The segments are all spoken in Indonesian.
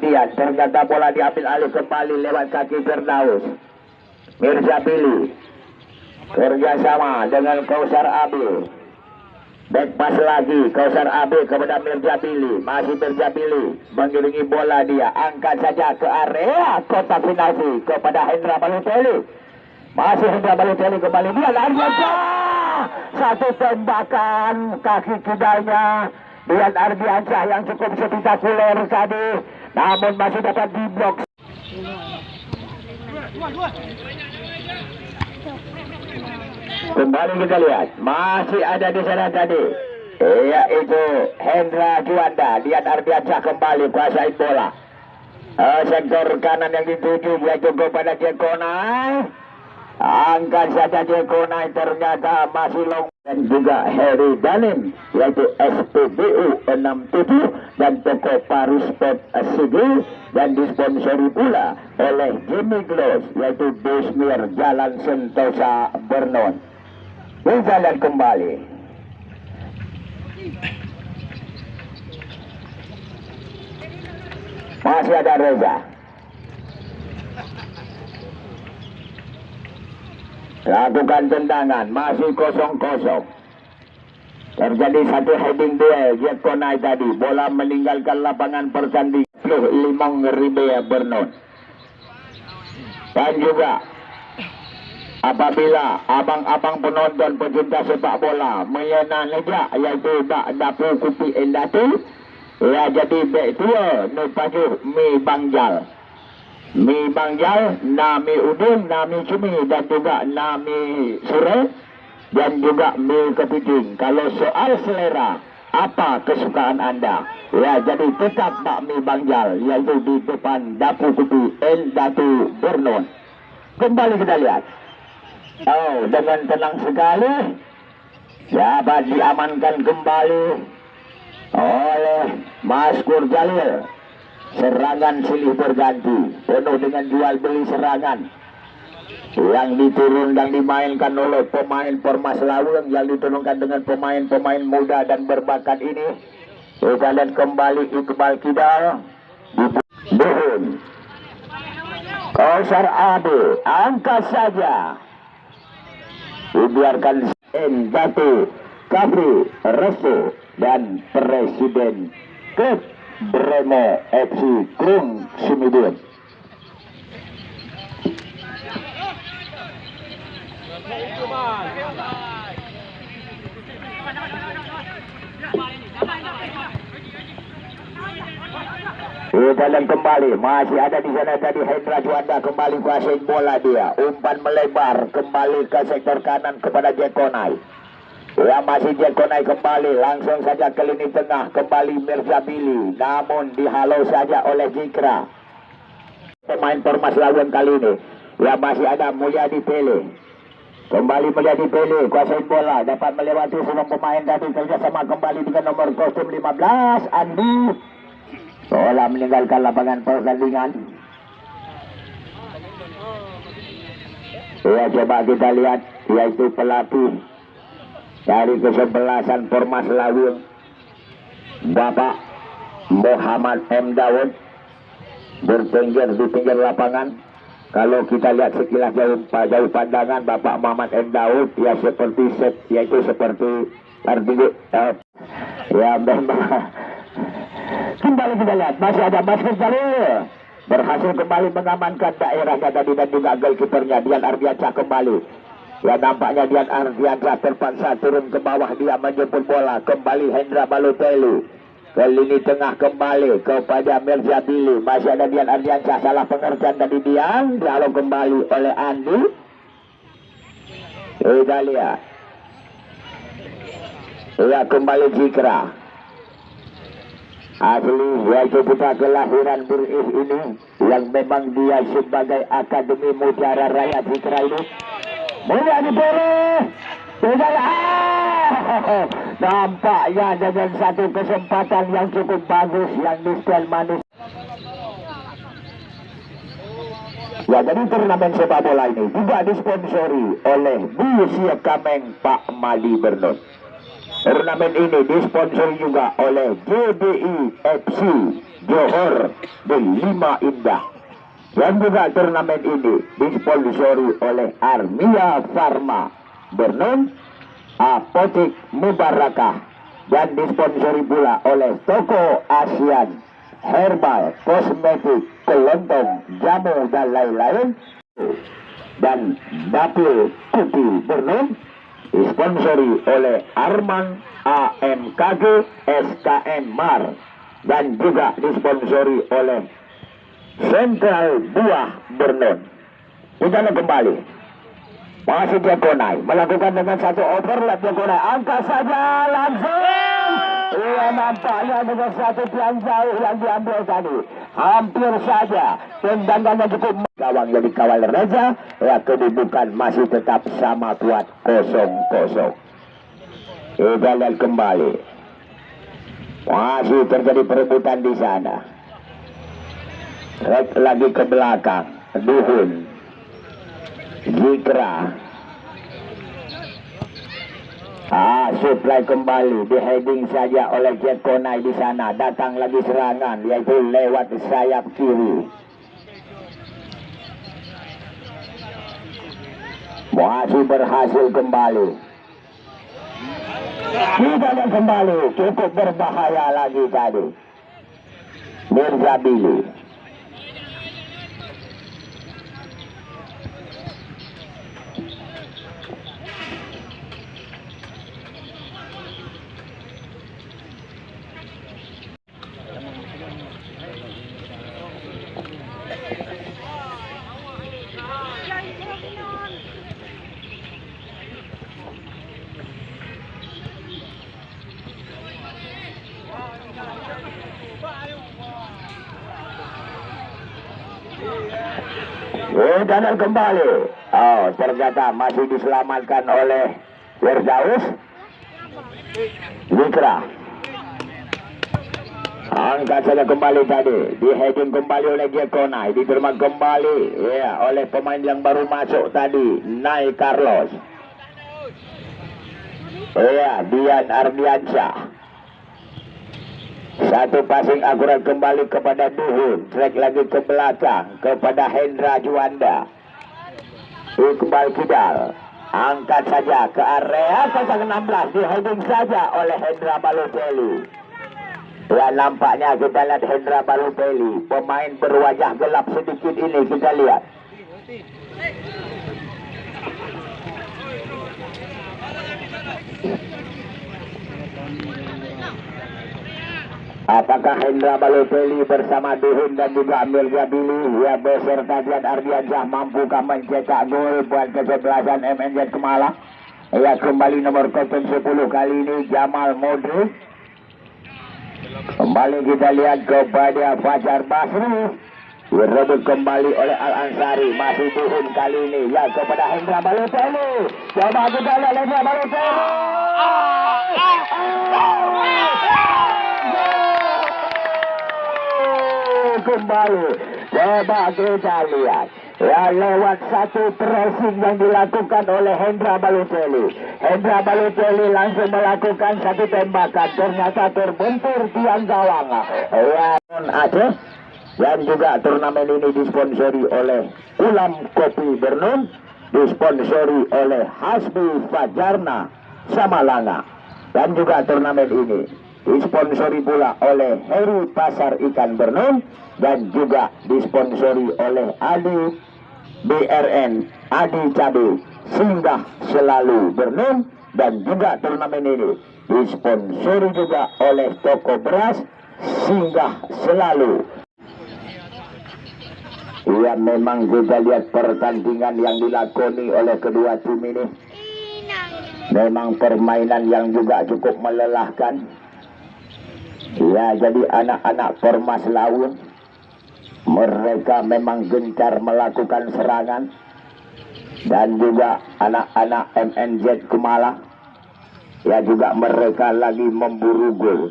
perhatian. Ternyata bola diambil alih kembali lewat kaki Firdaus. Mirzapili kerjasama dengan Kausar Abi. Back pass lagi Kausar Abi kepada Mirzapili. Masih Mirzapili mengiringi bola, dia angkat saja ke area kotak penalti kepada Hendra Balotelli. Masih Hendra Balotelli kembali, dia lari saja. Satu tembakan kaki kidalnya Dian Ardiansyah yang cukup spektakuler tadi, namun masih dapat diblok. Kembali kita lihat, masih ada di sana tadi, yaitu Hendra Juanda. Dian Ardiansyah kembali kuasai bola. Sektor kanan yang dituju yaitu kepada Jekonai. Angkat saja Jekonai, ternyata masih long. Dan juga Harry Danin yaitu SPBU 67 dan toko Paruspet Sigli, dan disponsori pula oleh Jimmy Gloss yaitu Busmir Jalan Sentosa Vernon. Kita lihat kembali. Masih ada Reza. Lakukan tendangan, masih 0-0. Terjadi satu heading duel. Jekonai tadi, bola meninggalkan lapangan pertandingan. Limong Ribea Vernon. Dan juga apabila abang-abang penonton pecinta sepak bola menyena neja yaitu Dapu Kupi Endatu, ya jadi back tua Nupaju Mi Bangjal. Mi Bangjal, Nami Udung, Nami Cumi, dan juga Nami Sure, dan juga Mi Kepiting. Kalau soal selera, apa kesukaan Anda? Ya, jadi tetap bakmi Bangjal, yaitu di depan Dapu Kupi Endatu Vernon. Kembali kita lihat. Oh, dengan tenang sekali, dapat diamankan kembali oleh Maskur Jalil. Serangan silih berganti, penuh dengan jual beli serangan yang diturun dan dimainkan oleh pemain Permas Laweng, yang diturunkan dengan pemain-pemain muda dan berbakat ini. Kita lihat kembali Iqbal Kidal Buhun. Kausar Abi angkat saja, dibiarkan Endatu Kapri Restu dan Presiden Klub Bremo FC Krung Sumidun. Dan kembali masih ada di sana tadi Hendra Juanda, kembali kuasai bola, dia umpan melebar kembali ke sektor kanan kepada Jekonai. Ya, masih Jekonai kembali langsung saja ke lini tengah, kembali Mirzapili, namun dihalau saja oleh Jikra. Pemain Permas Laweng kali ini, ya masih ada Mulyadi Pele. Kembali Mulyadi Pele, kuasai bola, dapat melewati semua pemain tadi, kerjasama kembali dengan nomor kostum 15, Andi. Bola meninggalkan lapangan pertandingan. Ya, coba kita lihat, yaitu pelatih dari kesebelasan Permas Laweng, Bapak Muhammad M. Daud, bertengger di pinggir lapangan. Kalau kita lihat sekilas jauh pandangan, Bapak Muhammad M. Daud ya seperti yaitu seperti ya memang. Kembali kita lihat, masih ada Maskur Jalil berhasil kembali mengamankan daerahnya tadi, dan juga goalkeepernya Dian Ardiansyah kembali. Ya, nampaknya Dian Ardiansyah terpaksa turun ke bawah, dia menjemput bola. Kembali Hendra Balotelli ke lini tengah, kembali kepada Mirzapili. Masih ada Dian Ardiansyah, salah pengertian tadi Dian, lalu kembali oleh Andi. Kita lihat. Ya, kembali Jikra. Asli yaitu putra kelahiran Burih ini, yang memang dia sebagai Akademi Mutiara Raya Jikra ini. Mulai dipilih, nampaknya dengan satu kesempatan yang cukup bagus yang di-style manis. Ya, jadi turnamen sepak bola ini juga disponsori oleh Bu Siap Kameng Pak Mali Vernon. Turnamen ini disponsori juga oleh JDI FC Johor di Lima Indah. Dan juga turnamen ini disponsori oleh Armia Pharma Bernon, Apotek Mubarakah, dan disponsori pula oleh Toko Asian Herbal, Kosmetik, Kelontong, Jamu, dan lain-lain. Dan Dapil Kopi Bernon disponsori oleh Arman AMKG SKM Mar, dan juga disponsori oleh Sentral Buah Bernon. Kita kembali. Masih Diakonai melakukan dengan satu overlap Diakonai. Angkat saja langsung. Ia nampaknya dengan satu tiang jauh yang diambil tadi. Hampir saja. Tendangannya cukup. Gawang yang dikawal Reza. Ya, kedudukan masih tetap sama kuat 0-0. Kita lihat kembali. Masih terjadi perebutan di sana. Rek lagi ke belakang. Duhun. Zikra. Supply kembali, di heading saja oleh Jet Konai di sana. Datang lagi serangan, yaitu lewat sayap kiri. Masih berhasil kembali. Tidak kembali, cukup berbahaya lagi tadi. Mirza Billy. Dan kembali. Ternyata masih diselamatkan oleh Firdaus. Zikra. Angkat saja kembali tadi. Di heading kembali oleh Gekonai. Diterima kembali ya oleh pemain yang baru masuk tadi, Nai Carlos. Ya, Dian Ardiansyah. Satu passing akurat kembali kepada Duhun. Track lagi ke belakang kepada Hendra Juanda. Iqbal Kidal. Angkat saja ke area 16. Di heading saja oleh Hendra Balotelli. Ya, nampaknya kita lihat Hendra Balotelli. Pemain berwajah gelap sedikit ini kita lihat. Apakah Hendra Balotelli bersama Duhun dan juga Amir Jabili ya beserta Dian Ardiansyah mampukah mencetak gol buat kesebelasan MNZ Kemala? Ya, kembali nomor 10 kali ini Jamal Modric. Kembali kita lihat kepada Fajar Basri. Direbut kembali oleh Al Ansari. Masih Duhun kali ini ya kepada Hendra Balotelli. Coba kita lihat Hendra Balotelli. Kembali, coba kita lihat ya lewat satu pressing yang dilakukan oleh Hendra Balotelli. Hendra Balotelli langsung melakukan satu tembakan, ternyata terbentur tiang gawang ya Aceh. Dan juga turnamen ini disponsori oleh Ulam Kopi Bernon, disponsori oleh Hasbi Fajarna Samalanga. Dan juga turnamen ini disponsori pula oleh Heri Pasar Ikan Bernon, dan juga disponsori oleh Adi BRN Adi Cabe Singgah Selalu Bernon. Dan juga turnamen ini disponsori juga oleh Toko Beras Singgah Selalu. Ya, memang kita lihat pertandingan yang dilakoni oleh kedua tim ini. Memang permainan yang juga cukup melelahkan. Ya, jadi anak-anak Permas Laun mereka memang gencar melakukan serangan. Dan juga anak-anak MNZ Kemala ya juga mereka lagi memburu gol.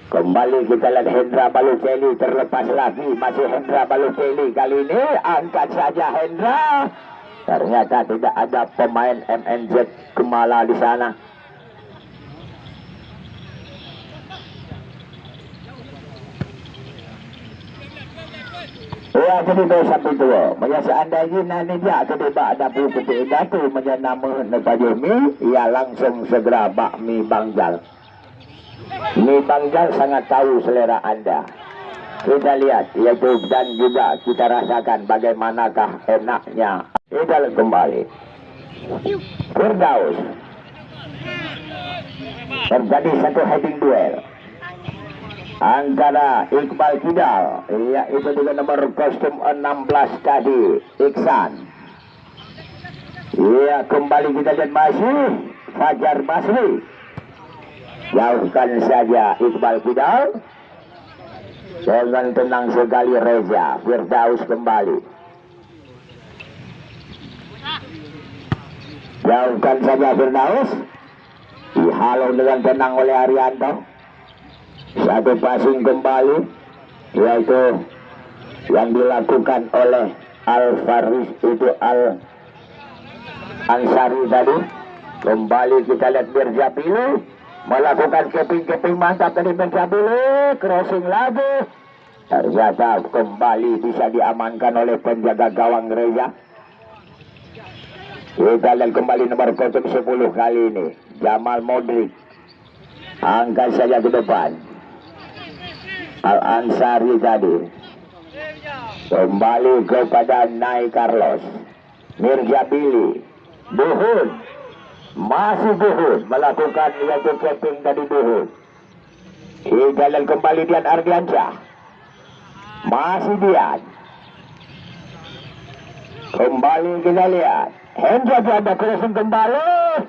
Kembali kita lihat Hendra Balotelli terlepas lagi. Masih Hendra Balotelli kali ini. Angkat saja Hendra. Ternyata tidak ada pemain MNZ Kemala di sana. Ya, jadi dosa itu. Maya seandainya nanti dia jadi bak ada buku itu maya nama Nepajumi, ia langsung segera bakmi Bangjal. Mi Bangjal sangat tahu selera Anda. Kita lihat, yaitu dan juga kita rasakan bagaimanakah enaknya. Kita kembali. Firdaus. Terjadi satu heading duel antara Iqbal Kidal, yaitu dengan nomor kostum 16 tadi, Iksan. Ya, kembali kita lihat masih Fajar Basri. Jauhkan saja Iqbal Kidal. Dengan tenang sekali Reza. Firdaus kembali. Jauhkan saja Firdaus. Dihalau dengan tenang oleh Arianto. Satu passing kembali, yaitu yang dilakukan oleh Al-Faris itu Al-Ansari tadi. Kembali kita lihat Mirjabili melakukan keping-keping mantap dari Mirjabili, crossing lagi. Ternyata kembali bisa diamankan oleh penjaga gawang Reza. Kita lihat kembali nomor kostum 10 kali ini, Jamal Modric. Angkat saja ke depan. Al-Ansari tadi. Kembali kepada Nai Carlos. Mirjabili. Buhud. Masih Buhud melakukan yaitu keping dari Buhud. Kita lihat kembali Dian Ardiansyah. Masih Dian. Kembali kita lihat. Hendra ada crossing kembali.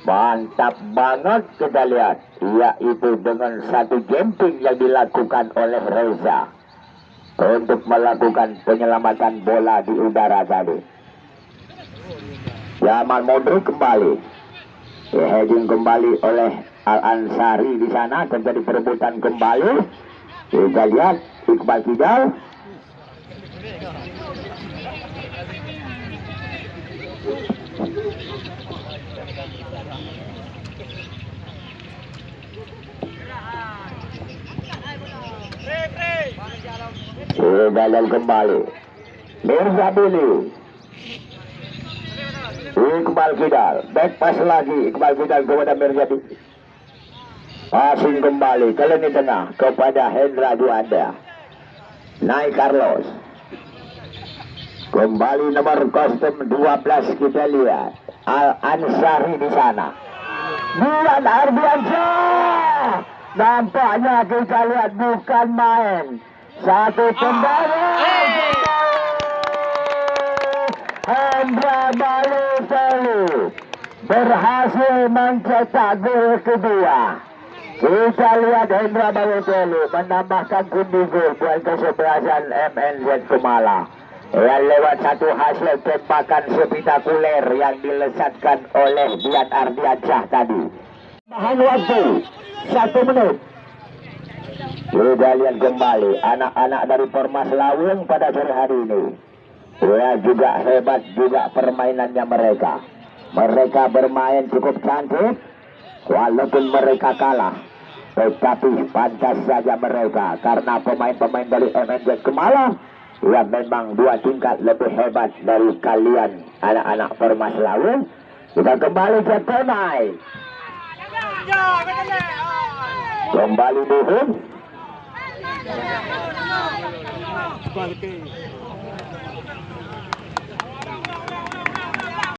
Mantap banget kita lihat. Yaitu dengan satu jumping yang dilakukan oleh Reza untuk melakukan penyelamatan bola di udara tadi. Jamal Modric kembali. Heading kembali oleh Al-Ansari di sana, terjadi perebutan kembali. Kita lihat Iqbal Kidal. Dalam kembali Mirjabili. Iqbal Kidal, back pass lagi Iqbal Kidal kepada Mirjabili. Passing kembali ke lini tengah kepada Hendra Juanda. Nai Carlos. Kembali nomor kostum 12 kita lihat Al-Ansari di sana. Dian Ardiansyah. Nampaknya kita lihat bukan main. Satu tendangan. Hendra Balotelli berhasil mencetak gol kedua. Kita lihat Hendra Balotelli menambahkan pundi gol buat kesebelasan MNZ Kumala. Yang lewat satu hasil tembakan spektakuler yang dilesatkan oleh Dian Ardiansyah tadi. Bahan waktu 1 menit. Kita lihat kembali anak-anak dari Permas Lawung pada sore hari ini. Ya, juga hebat juga permainannya mereka. Mereka bermain cukup cantik. Walaupun mereka kalah, tetapi pantas saja mereka. Karena pemain-pemain dari MNZ Kumala yang memang 2 tingkat lebih hebat dari kalian anak-anak Permas Lawung. Kita kembali ke Tenai. Kembali Buhud.